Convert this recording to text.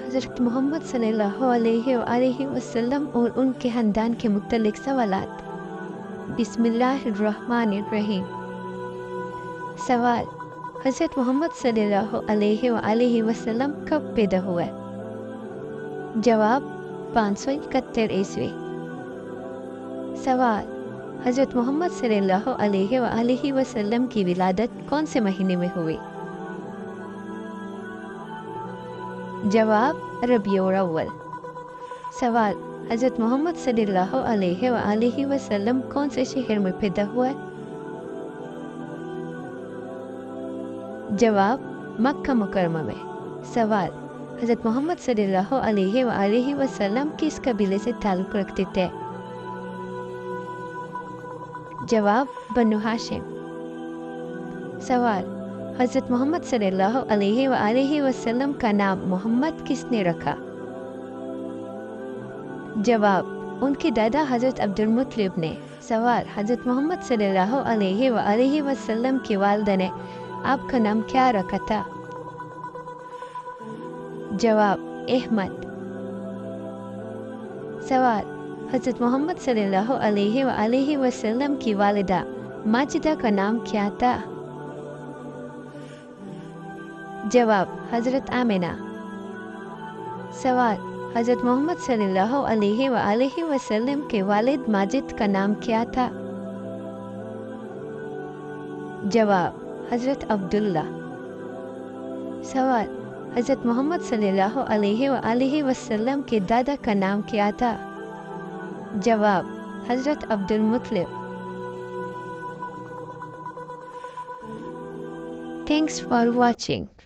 حضرت محمد صلی اللہ علیہ وآلہ وسلم اور ان کے خاندان کے متعلق سوالات۔ بسم اللہ الرحمن الرحیم۔ سوال: حضرت محمد صلی اللہ علیہ وآلہ وسلم کب پیدا ہوئے؟ جواب: 571 عیسوی۔ سوال: حضرت محمد صلی اللہ علیہ وآلہ وسلم کی ولادت کون سے مہینے میں ہوئی؟ جواب: ربیع الاول۔ سوال: حضرت محمد صلی اللہ علیہ وآلہ وسلم کون سے شہر میں پیدا ہوئے؟ جواب: مکہ مکرمہ میں۔ سوال: حضرت محمد صلی اللہ علیہ وآلہ وسلم کس قبیلے سے تعلق رکھتے تھے؟ جواب: بنو ہاشم۔ سوال: حضرت محمد صلی اللہ علیہ وآلہ وسلم کا نام محمد کس نے رکھا؟ جواب: ان کے دادا حضرت عبد المطلب نے۔ سوال: حضرت محمد صلی اللہ علیہ وآلہ وسلم کی والدہ نے آپ کا نام کیا رکھا تھا؟ جواب: احمد۔ سوال: حضرت محمد صلی اللہ علیہ وآلہ وسلم کی والدہ ماجدہ کا نام کیا تھا؟ جواب: حضرت آمنہ۔ سوال: حضرت محمد صلی اللہ علیہ وآلہ وسلم کے والد ماجد کا نام کیا تھا؟ جواب: حضرت عبداللہ۔ سوال: حضرت محمد صلی اللہ علیہ وآلہ وسلم کے دادا کا نام کیا تھا؟ جواب: حضرت عبد المطلب۔ Thanks for watching.